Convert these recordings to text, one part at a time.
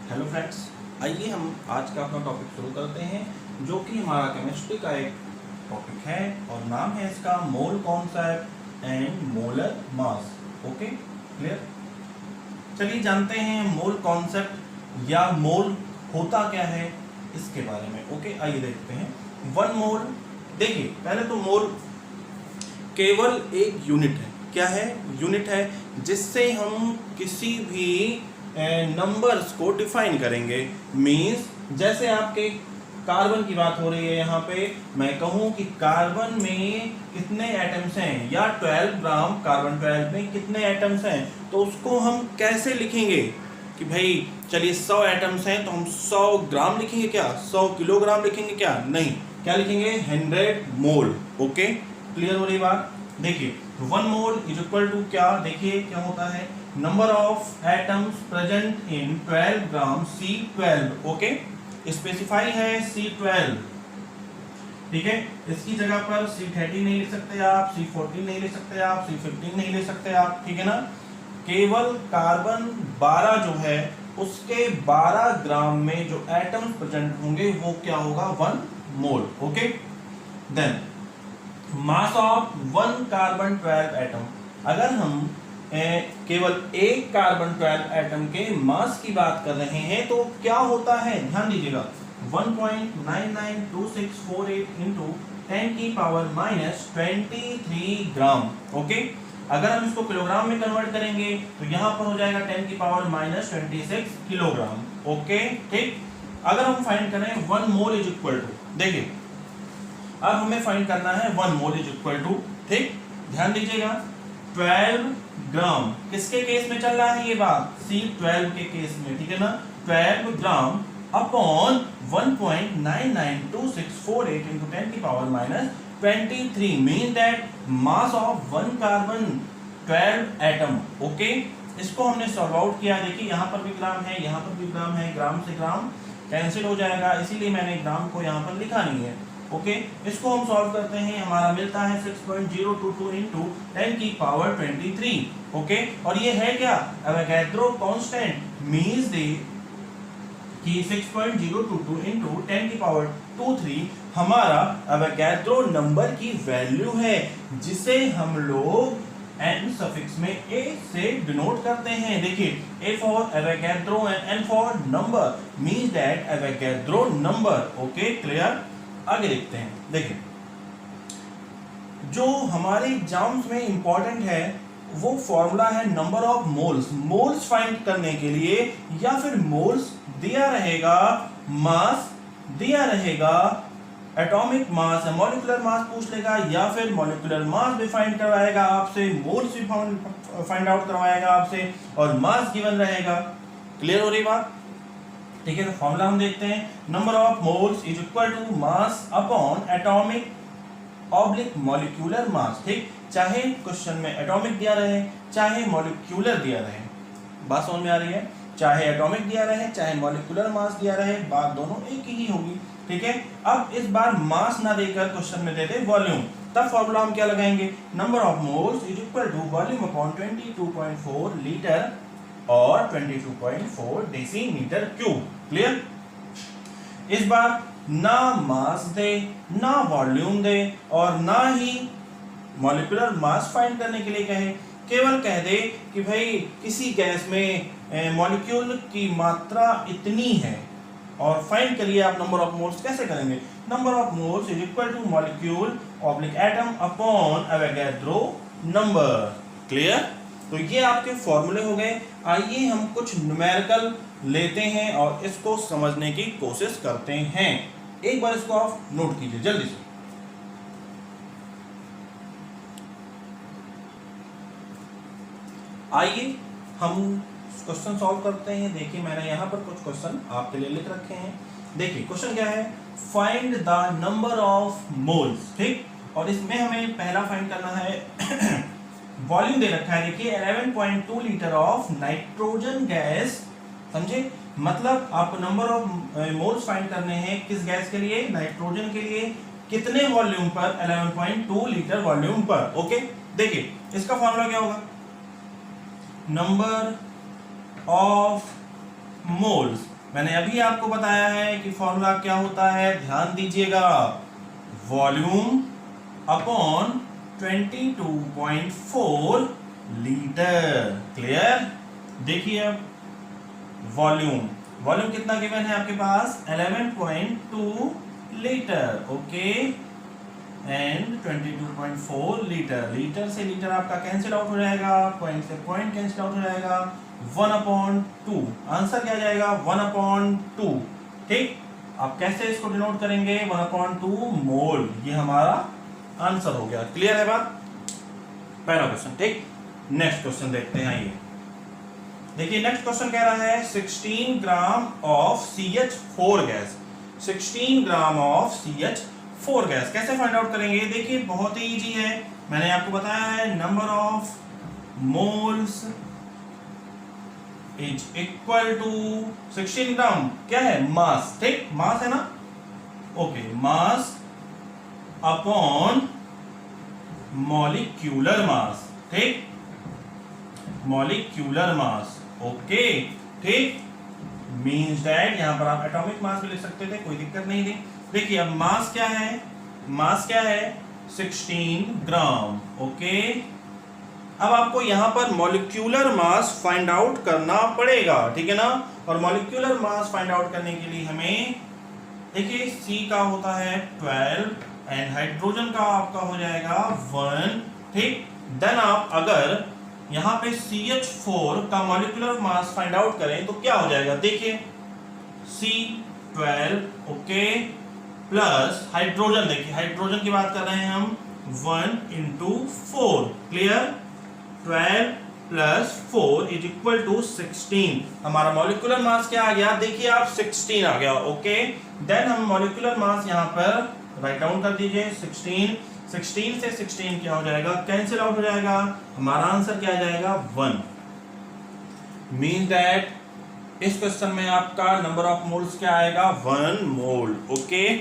Hello friends, आइए हम आज का अपना टॉपिक शुरू करते हैं जो कि हमारा केमिस्ट्री का एक टॉपिक है और नाम है इसका mole concept and molar mass. Okay, clear. चलिए जानते हैं मोल कॉन्सेप्ट या मोल होता क्या है इसके बारे में। ओके, आइए देखते हैं। वन मोल, देखिए पहले तो मोल केवल एक यूनिट है। क्या है? यूनिट है जिससे हम किसी भी नंबर्स को डिफाइन करेंगे। मींस जैसे आपके कार्बन की बात हो रही है, यहाँ पे मैं कहूँ कि कार्बन में कितने एटम्स हैं या 12 ग्राम कार्बन 12 में कितने एटम्स हैं, तो उसको हम कैसे लिखेंगे कि भाई चलिए 100 एटम्स हैं तो हम 100 ग्राम लिखेंगे क्या, 100 किलोग्राम लिखेंगे क्या? नहीं, क्या लिखेंगे? 100 मोल। ओके, क्लियर हो रही बात। देखिए one mole is equal to क्या, देखिए क्या होता है, number of atoms present in 12 gram C12। Okay, specify है C12, ठीक है। इसकी जगह पर C13 नहीं लिख सकते आप, C14 नहीं लिख सकते आप, C15 नहीं लिख सकते आप, ठीक है ना। केवल कार्बन 12 जो है उसके 12 ग्राम में जो एटम्स प्रेजेंट होंगे वो क्या होगा? 1 mole. Okay, then mass of 1 carbon 12 atom. अगर हम केवल एक कार्बन 12 एटम के मास की बात कर रहे हैं तो क्या होता है, ध्यान दीजिएगा, 1.992648 इंटू 10 की पावर -23 ग्राम। ओके, अगर हम इसको किलोग्राम में कन्वर्ट करेंगे तो यहां पर हो जाएगा 10 की पावर -26 किलोग्राम। ओके, ठीक। अगर हम फाइंड करें 1 मोल इज इक्वल टू, देखिए अब हमें फाइंड करना है 1 मोल इज इक्वल टू, ठीक, ध्यान दीजिएगा, 12 ग्राम। किसके केस में चल रहा है ये बात? C12 के केस में, ठीक है ना। 12 ग्राम अपॉन 1.992648 into 10 की power -23 mean that mass of 1 carbon 12 atom. Okay, इसको हमने सॉल्व आउट किया। देखिए यहाँ पर भी ग्राम है, यहाँ पर भी ग्राम है, ग्राम से ग्राम कैंसिल हो जाएगा, इसीलिए मैंने ग्राम को यहाँ पर लिखा नहीं है। ओके, इसको हम सॉल्व करते हैं, हमारा मिलता है 6.022 इंटू 10 की पावर 23। ओके, और ये है क्या? एवोगैड्रो कांस्टेंट, मींस दे कि 6.022 इंटू 10 की पावर 23 हमारा एवोगैड्रो नंबर की वैल्यू है, जिसे हम लोग n सफिक्स में a से डिनोट करते हैं। देखिए a for Avogadro and n for number, means that Avogadro number. Okay, clear. आगे देखते हैं। देखिए जो हमारे एग्जाम्स में इंपॉर्टेंट है वो फॉर्मूला है number of moles. Moles find करने के लिए या फिर मोल्स दिया रहेगा, मास दिया रहेगा, एटॉमिक मास या मॉलिक्यूलर मास पूछ लेगा, या फिर मॉलिक्यूलर मास भी फाइंड करवाएगा आपसे, मोल्स भी फाइंड आउट करवाएगा आपसे, और मास गिवन रहेगा। क्लियर हो रही बात? ठीक है, तो फॉर्मूला हम देखते हैं। Number of moles is equal to mass upon atomic oblique molecular mass. ठीक, चाहे क्वेश्चन में एटॉमिक दिया रहे चाहे मॉलिक्यूलर दिया रहे, बात समझ में आ रही है? चाहे एटॉमिक दिया रहे चाहे मॉलिक्यूलर मास दिया रहे, बात दोनों एक ही होगी। ठीक है, अब इस बार मास ना देकर क्वेश्चन में दे दे वॉल्यूम, तब फॉर्मूला हम क्या लगाएंगे? Number of moles is equal to volume upon 22.4 litre और 22.4 डेसीमीटर क्यूब। क्लियर? इस बार ना मास दे, ना वॉल्यूम दे, और ना ही मॉलिक्यूलर मास फाइंड करने के लिए कहे, केवल कह दे कि भाई किसी गैस में मॉलिक्यूल की मात्रा इतनी है, और फाइंड करिए आप नंबर ऑफ मोल्स। कैसे करेंगे? Number of moles is equal two molecule oblique atom upon Avogadro number. Clear? तो ये आपके फॉर्मूले हो गए। आइए हम कुछ न्यूमेरिकल लेते हैं और इसको समझने की कोशिश करते हैं। एक बार इसको आप नोट कीजिए जल्दी से। आइए हम क्वेश्चन सॉल्व करते हैं। देखिए मैंने यहाँ पर कुछ क्वेश्चन आपके लिए लिख रखे हैं। देखिए क्वेश्चन क्या है? Find the number of moles. ठीक, और इसमें हमें पहला फाइंड करना है वॉल्यूम दे रखा है। देखिए 11.2 लीटर ऑफ नाइट्रोजन गैस। समझे? मतलब आपको नंबर ऑफ मोल्स फाइंड करने हैं किस गैस के लिए? नाइट्रोजन के लिए। कितने वॉल्यूम पर? 11.2 लीटर वॉल्यूम पर। ओके, देखिए इसका फॉर्मूला क्या होगा? नंबर ऑफ मोल्स मैंने अभी आपको बताया है कि फॉर्मूला क्या होता है, ध्यान दीजिएगा, वॉल्यूम अपॉन 22.4 लीटर। क्लियर? देखिए अब वॉल्यूम, वॉल्यूम कितना गिवन है आपके पास, 11.2 litre, okay, and 22.4 litre. Litre से लीटर आपका कैंसिल आउट हो जाएगा, पॉइंट से पॉइंट कैंसिल आउट हो जाएगा, 1/2। आंसर क्या जाएगा, 1/2। ठीक, आप कैसे इसको डिनोट करेंगे, 1/2 मोल। ये हमारा आंसर हो गया। क्लियर है बात? पहला क्वेश्चन। ठीक, नेक्स्ट क्वेश्चन देखते हैं। आइए देखिए, नेक्स्ट क्वेश्चन कह रहा है 16 gram of CH4 gas. 16 gram of CH4 gas कैसे फाइंड आउट करेंगे? देखिए बहुत ही इजी है, मैंने आपको बताया है, number of moles is equal to 16 gram क्या है, मास। ठीक, मास है ना, okay, mass upon molecular mass. ठीक, मॉलिक्यूलर मास, ओके। ठीक, मींस दैट यहां पर आप एटॉमिक मास भी लिख सकते थे, कोई दिक्कत नहीं थी। देखिए अब मास क्या है, मास क्या है, 16 ग्राम, ओके। अब आपको यहां पर मॉलिक्यूलर मास फाइंड आउट करना पड़ेगा, ठीक है ना। और मॉलिक्यूलर मास फाइंड आउट करने के लिए हमें, देखिए C का होता है 12 एंड हाइड्रोजन का आपका हो जाएगा 1। ठीक, देन आप अगर यहां पे CH4 का मॉलिक्यूलर मास फाइंड आउट करें तो क्या हो जाएगा, देखिए C12, ओके, प्लस हाइड्रोजन, देखिए हाइड्रोजन की बात कर रहे हैं हम, 1 × 4। Clear? 12 plus 4 is equal to 16। हमारा मॉलिक्यूलर मास क्या आ गया, देखिए आप 16 आ गया, ओके। देन हम मॉलिक्यूलर मास यहां पर राइट डाउन कर दीजिए, 16 से 16 क्या हो जाएगा, कैंसिल आउट हो जाएगा, हमारा आंसर क्या आ जाएगा, 1। मीन दैट इस क्वेश्चन में आपका नंबर ऑफ मोल्स क्या आएगा, 1 mole, okay.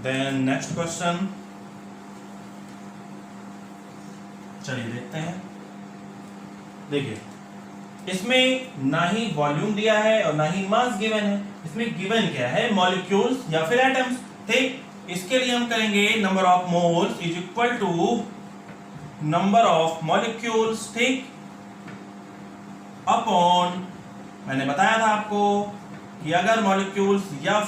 Then next question, चलिए देखते हैं। देखिए इसमें ना ही वॉल्यूम दिया है और ना ही मास गिवन है, इसमें गिवन क्या है, मॉलिक्यूल्स या फिर एटम्स। ठीक, इसके लिए हम करेंगे number of moles is equal to number of molecules, ठीक, अपॉन, मैंने बताया था आपको कि अगर मॉलिक्यूल्स या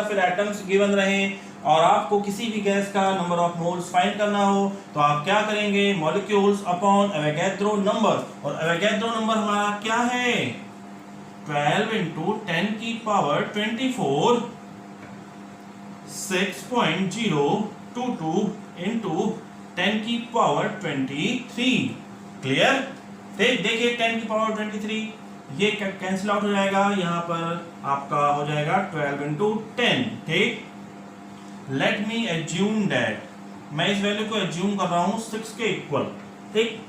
फिर एटम्स गिवन रहे और आपको किसी भी गैस का नंबर ऑफ मोल्स फाइंड करना हो तो आप क्या करेंगे, मॉलिक्यूल्स अपॉन एवोगैड्रो नंबर। और एवोगैड्रो नंबर हमारा क्या है, 12 × 10⁻²4 6.022 × 10⁻23। क्लियर? देखिए 10⁻23 ये कैंसिल आउट हो जाएगा, यहां पर आपका हो जाएगा 12 × 10। ठीक, लेट मी एज्यूम दैट, मैं इस वैल्यू को एज्यूम कर रहा हूं 6 के इक्वल। ठीक,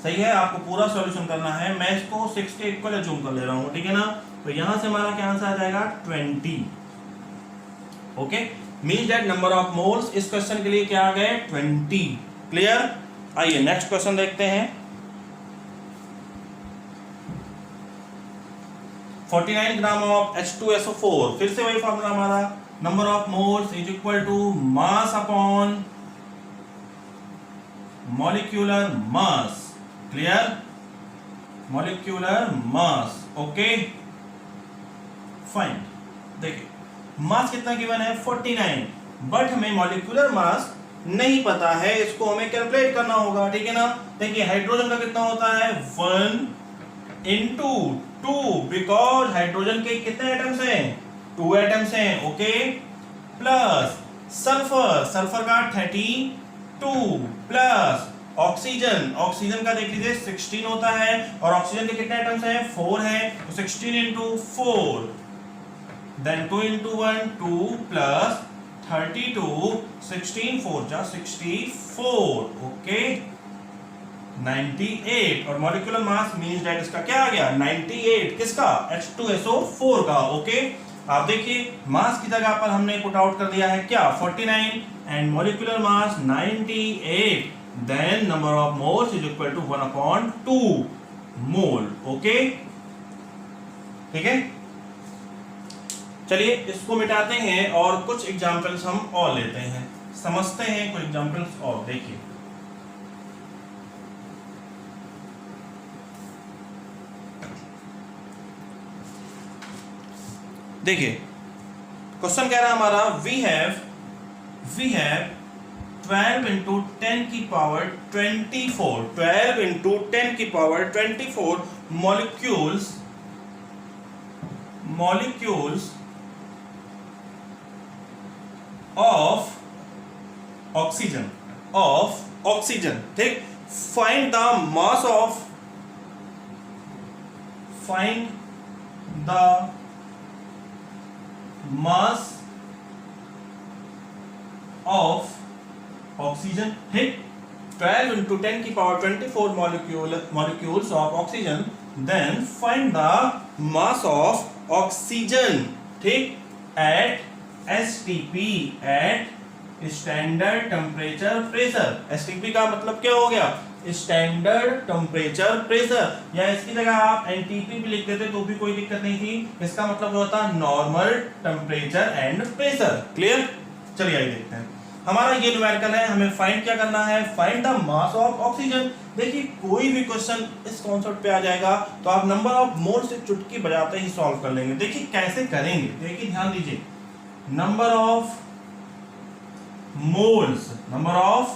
सही है, आपको पूरा सॉल्यूशन करना है, मैं इसको 6 के इक्वल एज्यूम कर ले रहा हूं, ठीक है ना। तो यहां से हमारा क्या आंसर आ जाएगा, 20, okay. Means that number of moles इस क्वेश्चन के लिए क्या आ गए, 20। क्लियर? आइए नेक्स्ट क्वेश्चन देखते हैं। 49 ग्राम ऑफ H2SO4, फिर से वही फॉर्मूला हमारा, number of moles is equal to mass upon molecular mass. Clear? Molecular mass, okay, fine. देखिए मास कितना गिवन है, 49, बट हमें मॉलिक्यूलर मास नहीं पता है, इसको हमें कैलकुलेट करना होगा, ठीक है ना। देखिए हाइड्रोजन का कितना होता है, 1 × 2, बिकॉज हाइड्रोजन के कितने एटम्स हैं, 2 एटम्स हैं, ओके, प्लस सल्फर का 32, प्लस ऑक्सीजन का देख लीजिए 16 होता है, और ऑक्सीजन के कितने एटम्स हैं, 4 हैं, तो 16 × 4, देन 2 × 1 2 प्लस 32, 16 4 जा 64, ओके, 98। और मॉलिक्यूलर मास मींस दैट इसका क्या आ गया, 98, किसका, H2SO4 का, ओके। आप देखिए मास की जगह पर हमने पुट आउट कर दिया है क्या, 49 and molecular mass 98, then number of moles is equal to 1/2 mole, okay. ठीक है, चलिए इसको मिटाते हैं और कुछ एग्जांपल्स हम और लेते हैं, समझते हैं कुछ एग्जांपल्स और। देखिए देखिए क्वेश्चन कह रहा है हमारा वी हैव 12 इंटू 10 की पावर 24, 12 इंटू 10 की पावर 24 मॉलिक्यूल्स ऑफ ऑक्सीजन, ठीक। Find the mass of oxygen, ठीक। 12 into 10 की power 24 molecules of oxygen, then find the mass of oxygen, ठीक, at STP, at standard temperature pressure। STP का मतलब क्या हो गया, स्टैंडर्ड टेम्परेचर प्रेशर, या इसकी जगह आप एनटीपी भी लिख देते तो भी कोई दिक्कत नहीं थी। इसका मतलब होता normal temperature and pressure. Clear, चलिए आइए देखते हैं। हमारा ये न्यूमेरिकल है, हमें फाइंड क्या करना है, find the mass of oxygen. देखिए कोई भी क्वेश्चन इस कॉन्सेप्ट पे आ जाएगा तो आप नंबर ऑफ मोल से चुटकी बजाते ही सॉल्व कर लेंगे। देखिए कैसे करेंगे, देखिए ध्यान दीजिए, number of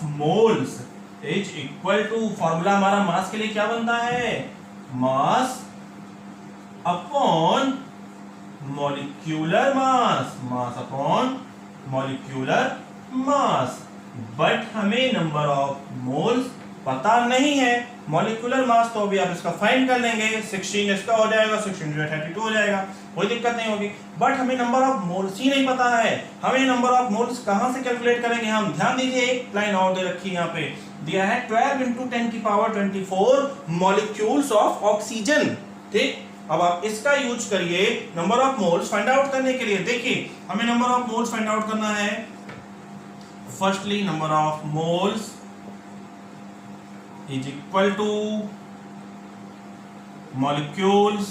moles is equal to, formula हमारा मास के लिए क्या बनता है, mass upon molecular mass, but हमें नंबर ऑफ मोल्स पता नहीं है। मॉलिक्यूलर मास तो अभी आप इसका फाइंड कर लेंगे, 16 इसका हो जाएगा, 16 32 हो जाएगा, कोई दिक्कत नहीं होगी। बट हमें नंबर ऑफ मोल्स ही नहीं पता है, हमें नंबर ऑफ मोल्स कहां से कैलकुलेट करेंगे हम। ध्यान दीजिए, एक लाइन और दे रखी है यहाँ पे, दिया है 12 into 10 की पावर 24 मॉलिक्यूल्स ऑफ ऑक्सीजन, ठीक। अब आप इसका यूज करिए number of moles find out करने के लिए। देखिए हमें number of moles find out करना है। Firstly number of moles is equal to molecules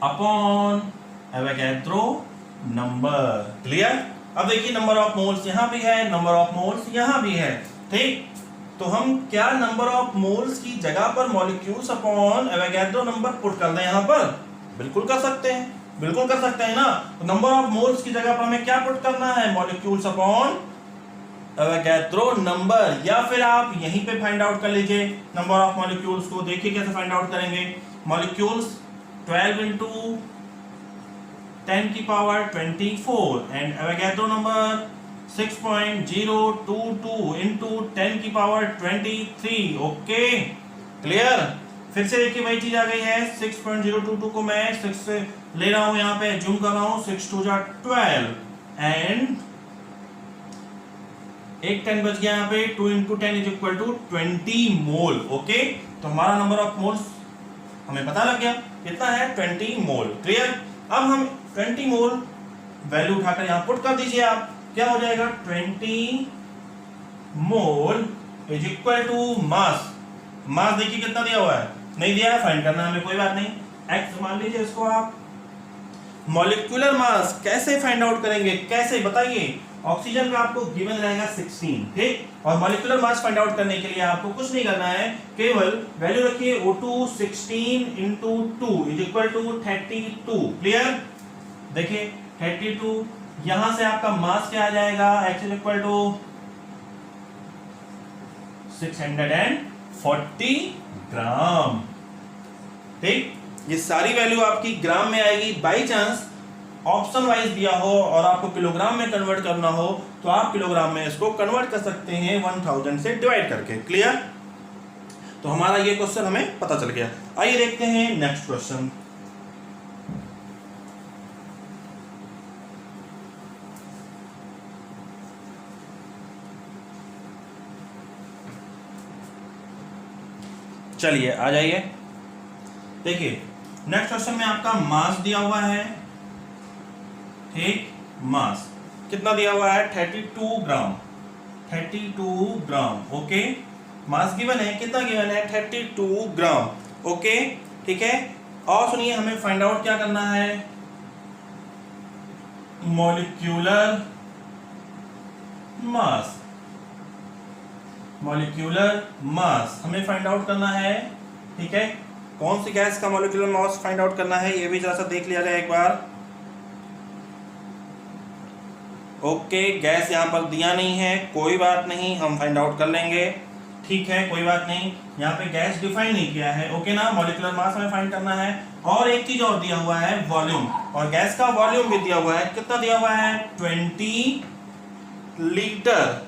upon Avogadro number। Clear, अब देखिए नंबर ऑफ मोल्स यहां भी है, नंबर ऑफ मोल्स यहां भी है, ठीक। तो हम क्या नंबर ऑफ मोल्स की जगह पर molecules upon Avogadro number put कर दें यहां पर, बिल्कुल कर सकते हैं ना। तो नंबर ऑफ मोल्स की जगह पर हमें क्या पुट करना है, मॉलिक्यूल्स अपॉन एवोगैड्रो नंबर, या फिर आप यहीं पे फाइंड आउट कर लीजिए नंबर ऑफ मॉलिक्यूल्स को। देखिए कैसे फाइंड आउट करेंगे, मॉलिक्यूल्स 12 into 10 की power 24 and Avogadro number 6.022 into 10 की पावर 23। ओके क्लियर, फिर से देखिए वही चीज आ गई है। 6.022 को मैं 6 से ले रहा हूं, यहाँ पे जूम कर रहा हूं, 6 2 12 एंड एक 10 बच गया यहाँ पे, 2 into 10 is equal to 20 mole. Okay, तो हमारा नंबर ऑफ मोल्स हमें पता लग गया कितना है, 20 मोल। क्लियर, अब हम 20 मोल वैल्यू उठाकर यहाँ पुट कर दीजिए आप, क्या हो जाएगा, 20 mole is equal to mass देखिए कितना दिया हुआ है, नहीं दिया है, फाइंड करना हमें, कोई बात नहीं, एक्स मान लीजिए इसको आप। मॉलिक्यूलर मास कैसे फाइंड आउट करेंगे, कैसे बताइए। ऑक्सीजन का आपको गिवन रहेगा 16, ठीक, और मॉलिक्यूलर मास फाइंड आउट करने के लिए आपको कुछ नहीं करना है, केवल वैल्यू रखिए O2 16 into 2 is equal to 32। Clear, देखिए 32, यहां से आपका मास क्या आ जाएगा, x इज इक्वल टू 640 ग्राम, ठीक। ये सारी वैल्यू आपकी ग्राम में आएगी। बाई चांस ऑप्शन वाइज दिया हो और आपको किलोग्राम में कन्वर्ट करना हो तो आप किलोग्राम में इसको कन्वर्ट कर सकते हैं 1000 से डिवाइड करके। क्लियर, तो हमारा ये क्वेश्चन हमें पता चल गया। आइए देखते हैं नेक्स्ट क्वेश्चन। चलिए आ जाइए, देखिए नेक्स्ट क्वेश्चन में आपका मास दिया हुआ है, ठीक, मास कितना दिया हुआ है, 32 ग्राम, 32 ग्राम। ओके, मास गिवन है, कितना गिवन है, 32 ग्राम। ओके, ठीक है। और सुनिए, हमें फाइंड आउट क्या करना है, मॉलिक्यूलर मास। मॉलिक्यूलर मास हमें फाइंड आउट करना है, ठीक है। कौन सी गैस का मॉलिक्यूलर मास फाइंड आउट करना है, ये भी जरा सा देख लिया जाए एक बार। ओके, गैस यहाँ पर दिया नहीं है, कोई बात नहीं, हम फाइंड आउट कर लेंगे, ठीक है, कोई बात नहीं। यहाँ पे गैस डिफाइन नहीं किया है, ओके ना। मॉलिक्यूलर मास हमें फाइंड करना है। और एक चीज और दिया हुआ है, वॉल्यूम, और गैस का वॉल्यूम भी दिया हुआ है। कितना दिया हुआ है, 20 लीटर,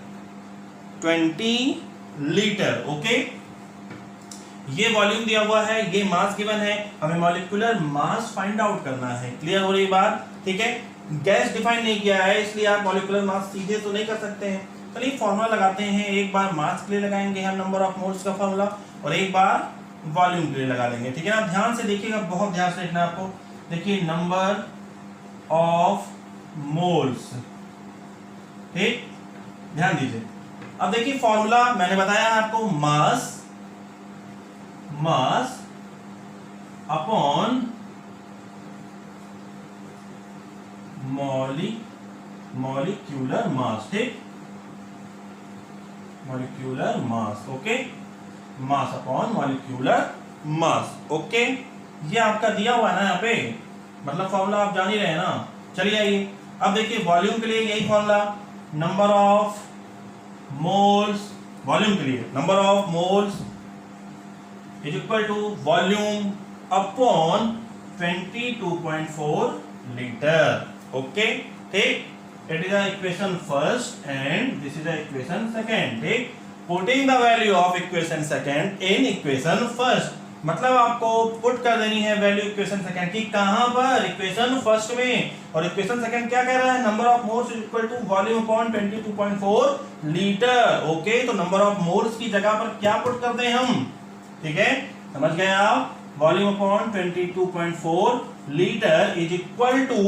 20 लीटर, ओके। ये वॉल्यूम दिया हुआ है, ये मास गिवन है, हमें मॉलिक्यूलर मास फाइंड आउट करना है। क्लियर हो रही बात, ठीक है। गैस डिफाइन नहीं किया है, इसलिए आप मॉलिक्यूलर मास सीधे तो नहीं कर सकते हैं। चलिए फॉर्मूला लगाते हैं, एक बार मास के लिए लगाएंगे हम नंबर ऑफ मोल्स का फॉर्मूला, और एक बार वॉल्यूम के लिए लगा लेंगे, ठीक है ना। ध्यान से देखिएगा, बहुत ध्यान से देखना आपको। देखिए, नंबर ऑफ मोल्स, ठीक, ध्यान दीजिए। अब देखिए फॉर्मूला मैंने बताया आपको, मास अपॉन मॉलिक्यूलर मास, ठीक, molecular mass, okay, mass upon molecular mass, okay. ये आपका दिया हुआ है ना यहाँ पे, मतलब फॉर्मूला आप जान ही रहे हैं ना। चलिए आइए, अब देखिए वॉल्यूम के लिए यही formula, number of moles, volume के लिए number of moles is equal to volume upon 22.4 litre, okay, ठीक। It is the equation first and this is the equation second, ठीक। Putting the value of equation second in equation first, मतलब आपको put कर देनी है value equation second की, कहां पर, इक्वेशन फर्स्ट में। और इक्वेशन सेकंड क्या कह रहा है, number of moles is equal to volume upon 22.4 litre, okay. तो नंबर ऑफ मोल्स की जगह पर क्या पुट करते हैं हम, ठीक है, समझ गए आप। Volume upon 22.4 litre is equal to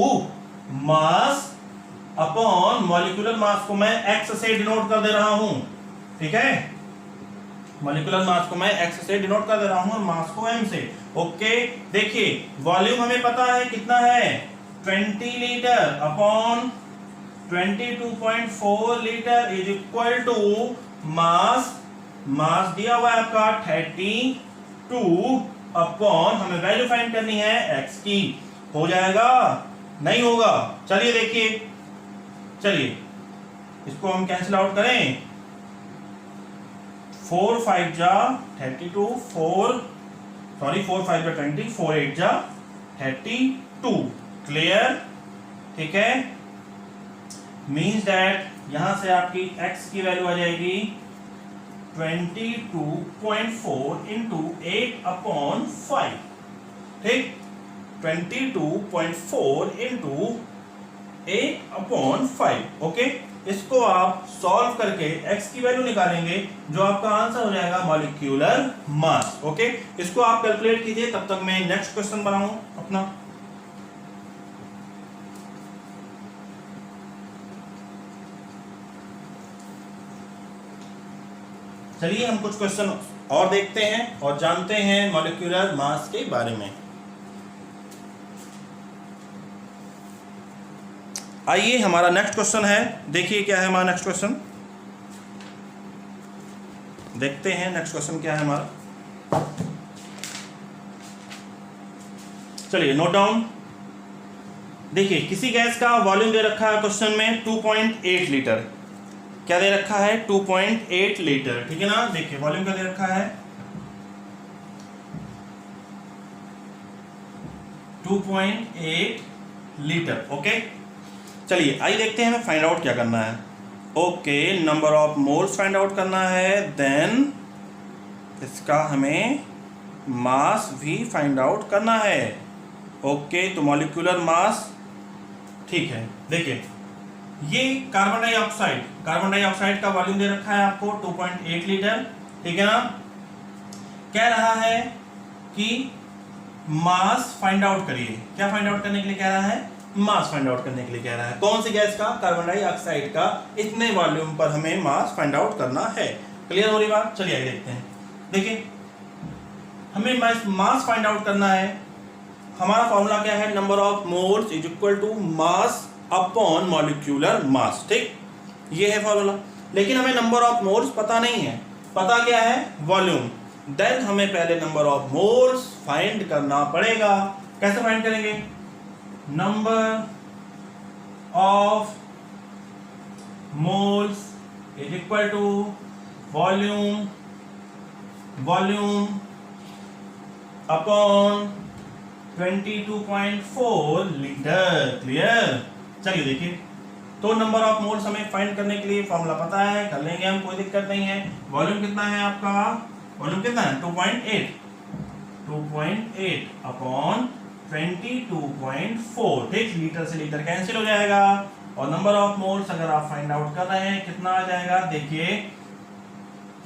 mass upon molecular mass को मैं x से डिनोट कर दे रहा हूं, ठीक है। मॉलिक्यूलर मास को मैं x से डिनोट कर दे रहा हूं और मास को m से, ओके। देखिए वॉल्यूम हमें पता है कितना है, 20 litre upon 22.4 litre is equal to mass दिया हुआ है आपका 32 अपॉन, हमें वैल्यू फाइंड करनी है x की। हो जाएगा, नहीं होगा, चलिए देखिए, चलिए इसको हम कैंसिल आउट करें। 4 5 जा 32, 4 5 जा 20, 4 8 जा 32, क्लियर, ठीक है। मीन्स दैट यहां से आपकी x की वैल्यू आ जाएगी 22.4 इंटू 8/5, ठीक, 22.4 इंटू 8/5, ओके। इसको आप सॉल्व करके x की वैल्यू निकालेंगे, जो आपका आंसर हो जाएगा मॉलिक्यूलर मास, ओके। इसको आप कैलकुलेट कीजिए, तब तक मैं नेक्स्ट क्वेश्चन बनाऊं अपना। चलिए हम कुछ क्वेश्चन और देखते हैं और जानते हैं मॉलिक्यूलर मास के बारे में। आइए हमारा नेक्स्ट क्वेश्चन है, देखिए क्या है हमारा नेक्स्ट क्वेश्चन, देखते हैं नेक्स्ट क्वेश्चन क्या है हमारा। चलिए नोट डाउन। देखिए किसी गैस का वॉल्यूम दे रखा है क्वेश्चन में 2.8 लीटर, क्या दे रखा है, 2.8 लीटर, ठीक है ना। देखिए वॉल्यूम क्या दे रखा है, 2.8 लीटर, ओके। चलिए आइए देखते हैं हमें फाइंड आउट क्या करना है। Okay, number of moles find out करना है, देन इसका हमें मास भी फाइंड आउट करना है, ओके। तो मॉलिक्यूलर मास, ठीक है। देखिए ये कार्बन डाइऑक्साइड का वॉल्यूम दे रखा है आपको 2.8 लीटर, ठीक है ना। कह रहा है कि मास फाइंड आउट करिए, क्या फाइंड आउट करने के लिए कह रहा है, मास फाइंड आउट करने के लिए कह रहा है। कौन सी गैस का, कार्बन डाइऑक्साइड का। इतने वॉल्यूम पर हमें मास फाइंड आउट करना है। क्लियर हो रही बात, चलिए आगे देखते हैं। देखिए हमें मास फाइंड आउट करना है। हमारा फॉर्मूला क्या है, number of moles is equal to mass upon molecular mass, ठीक, ये है फॉर्मूला। लेकिन हमें नंबर ऑफ मोल्स पता नहीं है, पता क्या है, वॉल्यूम। देन हमें पहले नंबर ऑफ मोल्स फाइंड करना पड़ेगा। कैसे फाइंड करेंगे, number of moles is equal to volume upon 22.4 litre. Clear, चलिए देखिए, तो नंबर ऑफ मोल्स हमें फाइंड करने के लिए फॉर्मूला पता है, कर लेंगे हम, कोई दिक्कत नहीं है। वॉल्यूम कितना है आपका, वॉल्यूम कितना है 2.8 अपॉन 22.4, ठीक, लीटर से लीटर कैंसिल हो जाएगा। और नंबर ऑफ मोल्स अगर आप फाइंड आउट कर रहे हैं कितना आ जाएगा, देखिए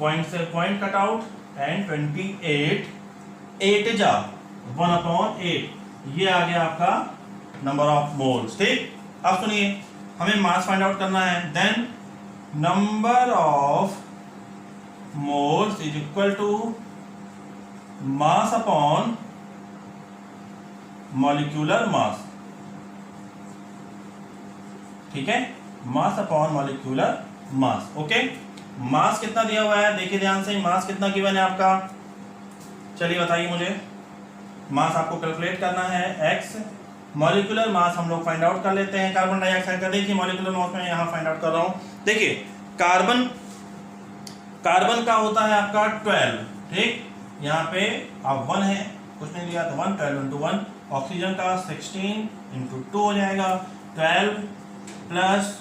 पॉइंट से पॉइंट कट आउट एंड 28 8 जा 1/8, ये आ गया आपका नंबर ऑफ मोल्स, ठीक। अब सुनिए, हमें मास फाइंड आउट करना है। Then number of moles is equal to mass upon molecular mass, ठीक है, mass upon molecular mass. Okay, mass कितना दिया हुआ है, देखिए ध्यान से, मास कितना गिवन है आपका, चलिए बताइए मुझे। मास आपको कैलकुलेट करना है x, मॉलिक्यूलर मास हम लोग फाइंड आउट कर लेते हैं कार्बन डाइऑक्साइड का। देखिए मॉलिक्यूलर मास में यहाँ फाइंड आउट कर रहा हूँ। देखिए कार्बन का होता है आपका 12, ठीक, यहाँ पे अब 1 है, कुछ नहीं दिया तो 1, 12 into 1। ऑक्सीजन का 16 into 2 हो जाएगा, 12 plus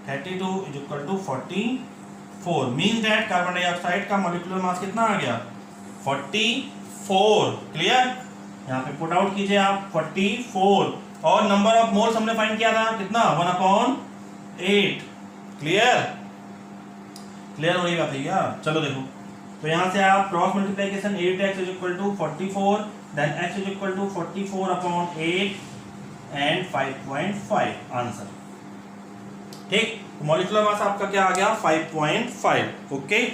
32 is equal to 44। Means that carbon dioxide का मॉलिक्यूलर मास कितना आ गया, 44। क्लियर, यहाँ पे पुट आउट कीजिए आप 44। और नंबर ऑफ मोल्स हमने फाइंड किया था कितना, 1/8। क्लियर हो रही बात है क्या, चलो देखो, तो यहाँ से आप cross multiplication 8x is equal to 44, then x is equal to 44/8 and 5.5 answer, ठीक। मॉलिक्यूलर मास आपका क्या आ गया, 5.5। ओके,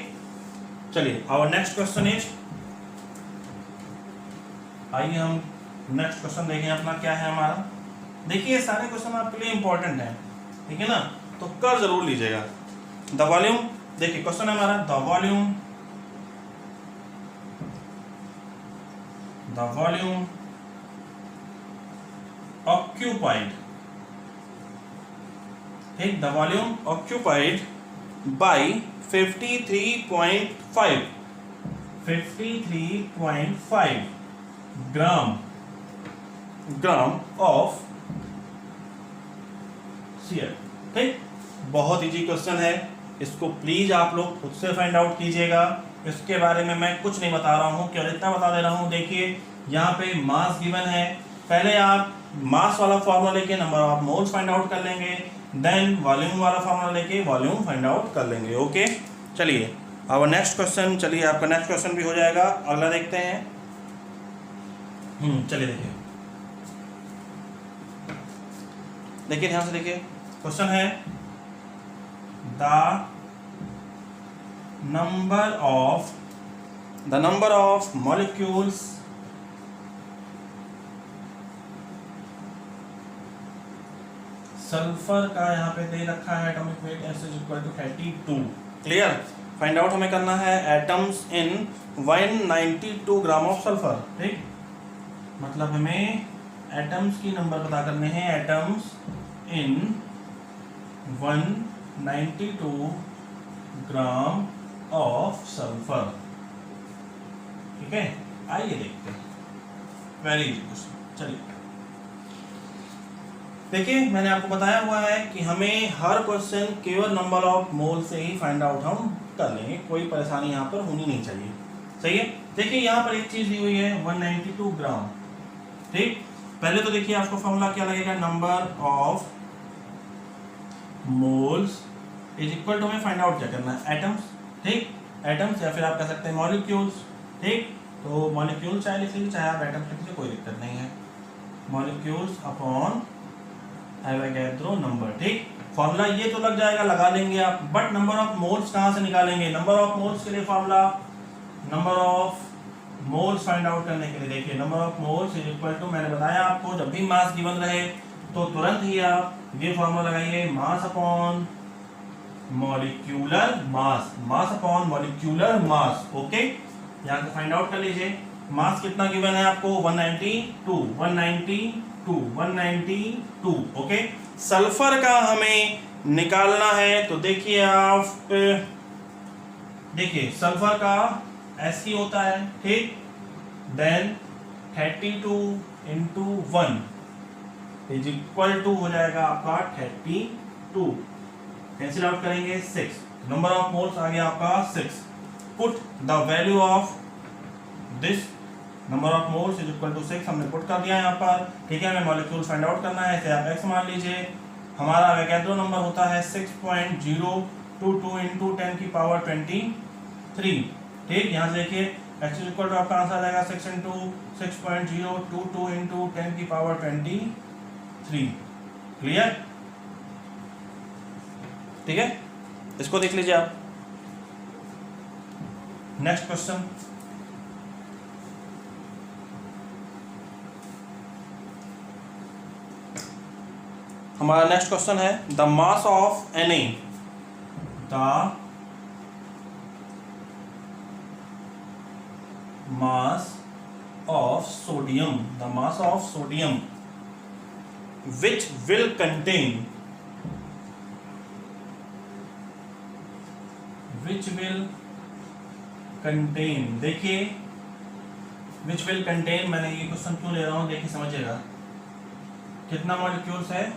चलिए आवर नेक्स्ट क्वेश्चन इज, आइए हम नेक्स्ट क्वेश्चन देखें अपना क्या है हमारा। देखिए सारे क्वेश्चन आपके लिए इंपॉर्टेंट है, ठीक है ना, तो कर जरूर लीजिएगा। द वॉल्यूम, देखिए क्वेश्चन है हमारा, द वॉल्यूम ऑक्यूपाइड, ठीक, the volume occupied by 53.5 gram of C L, ठीक। बहुत इजी क्वेश्चन है, इसको प्लीज आप लोग खुद से फाइंड आउट कीजिएगा। इसके बारे में मैं कुछ नहीं बता रहा हूँ, केवल इतना बता दे रहा हूँ। देखिए यहाँ पे मास गिवन है, पहले आप मास वाला फॉर्मूला लेके number of moles find out कर लेंगे, देन वॉल्यूम वाला फॉर्मूला लेके वॉल्यूम फाइंड आउट कर लेंगे। ओके, चलिए अब नेक्स्ट क्वेश्चन, चलिए आपका नेक्स्ट क्वेश्चन भी हो जाएगा, अगला देखते हैं। चलिए देखिए ध्यान से देखिए, क्वेश्चन है the number of molecules sulphur का यहाँ पे दे रखा है, atomic weight S is equal to 32। Clear, find out हमें करना है atoms in 192 gram of sulphur, ठीक, मतलब हमें एटम्स की नंबर पता करने हैं, atoms in 192 gram of sulphur, ठीक है। आइए देखते हैं, वेरी इजी क्वेश्चन। चलिए देखिए, मैंने आपको बताया हुआ है कि हमें हर क्वेश्चन केवल नंबर ऑफ मोल से ही फाइंड आउट हम कर लेंगे, कोई परेशानी यहाँ पर होनी नहीं चाहिए, सही है। देखिए यहाँ पर एक चीज दी हुई है 192 ग्राम, ठीक। पहले तो देखिए आपको फॉर्मूला क्या लगेगा, number of moles is equal to, हमें फाइंड आउट क्या करना है, एटम्स, ठीक, एटम्स या फिर आप कह सकते हैं मॉलिक्यूल्स, ठीक। तो मॉलिक्यूल चाहे लिख लीजिए, चाहे आप एटम्स लिख लीजिए, कोई दिक्कत नहीं है। मॉलिक्यूल्स अपॉन एवोगैड्रो नंबर, ठीक। फॉर्मूला ये तो लग जाएगा, लगा लेंगे आप, बट नंबर ऑफ मोल्स कहाँ से निकालेंगे, नंबर ऑफ मोल्स के लिए formula, number of moles find out करने के लिए देखिए number of moles is equal to, मैंने बताया आपको जब भी मास गिवन रहे तो तुरंत ही आप ये फॉर्मूला लगाइए, मास अपॉन मॉलिक्यूलर मास, मास अपॉन मॉलिक्यूलर मास। ओके, यहाँ से फाइंड आउट कर लीजिए मास कितना गिवन है आपको, 192। ओके, सल्फर का हमें निकालना है तो देखिए आप, देखिए सल्फर का Sc होता है, ठीक, then 32 into 1 is equal to हो जाएगा आपका 32, कैंसिल आउट करेंगे 6, नंबर ऑफ मोल्स आ गया आपका 6। Put the value of this number of moles is equal to 6 हमने पुट कर दिया यहाँ पर, ठीक है। हमें मॉलिक्यूल फाइंड आउट करना है, इसे आप x मान लीजिए। हमारा एवोगैड्रो नंबर होता है 6.022 इंटू 10 की पावर 23, ठीक। यहाँ से देखिए x इज इक्वल टू आपका आंसर आ जाएगा 6 इंटू 6.022 इंटू 10 की पावर 23, क्लियर, ठीक है। इसको देख लीजिए आप। नेक्स्ट क्वेश्चन, हमारा नेक्स्ट क्वेश्चन है the mass of Na, the mass of sodium, the mass of sodium which will contain, देखिए which will contain, मैंने ये क्वेश्चन क्यों ले रहा हूं देखिए समझिएगा, कितना मॉलिक्यूल्स है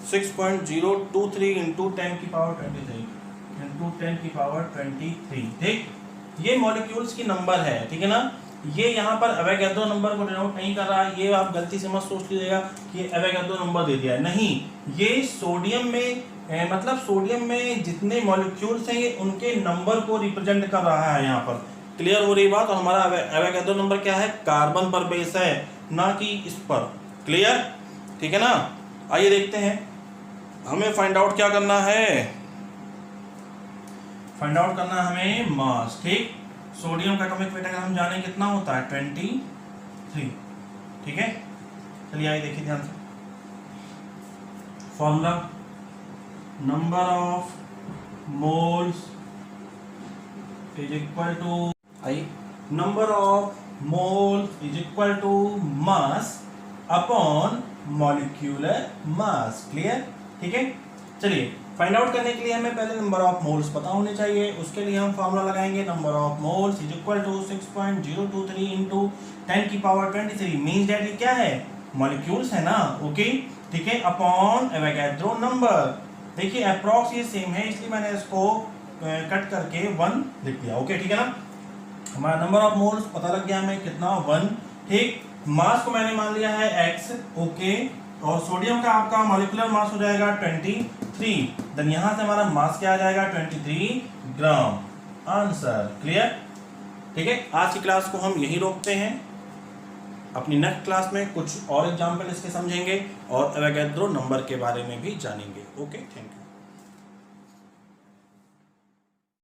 6.023 इंटू 10 की पावर 23 इंटू 10 की पावर 23, ठीक। ये मॉलिक्यूल्स की नंबर है, ठीक है ना। ये यहाँ पर एवोगैड्रो नंबर को डिनोट नहीं कर रहा है, ये आप गलती से मत सोच लीजिएगा कि एवोगैड्रो नंबर दे दिया है, नहीं, ये सोडियम में मतलब सोडियम में जितने मॉलिक्यूल्स हैं ये उनके नंबर को रिप्रेजेंट कर रहा है यहाँ पर, क्लियर हो रही बात। और हमारा एवोगैड्रो नंबर क्या है, कार्बन पर बेस है, ना कि इस पर, क्लियर, ठीक है ना। आइए देखते हैं हमें फाइंड आउट क्या करना है, फाइंड आउट करना है हमें मास, ठीक। सोडियम का एटॉमिक वेट अगर हम जाने कितना होता है 23, ठीक है। चलिए आइए देखिए ध्यान से formula, number of moles is equal to, I number of moles is equal to mass upon molecular mass, clear, ठीक है। चलिए फाइंड आउट करने के लिए हमें पहले नंबर ऑफ मोल्स पता होने चाहिए, उसके लिए हम फॉर्मूला लगाएंगे, number of moles is equal to 6.023 into 10 की पावर 23, मींस दैट ये क्या है, मॉलिक्यूल्स है ना, ओके, ठीक है, अपॉन एवोगैड्रो नंबर। देखिए अप्रॉक्स ये सेम है इसलिए मैंने इसको कट करके 1 लिख दिया, ओके, ठीक है ना। हमारा नंबर ऑफ मोल्स पता लग गया हमें कितना, 1, ठीक। मास को मैंने मान लिया है x, ओके, और सोडियम का आपका मॉलिक्यूलर मास हो जाएगा 23, देन यहां से हमारा मास क्या आ जाएगा 23 ग्राम, आंसर, क्लियर, ठीक है। आज की क्लास को हम यही रोकते हैं, अपनी नेक्स्ट क्लास में कुछ और एग्जाम्पल इसके समझेंगे और एवोगैड्रो नंबर के बारे में भी जानेंगे, ओके, थैंक यू।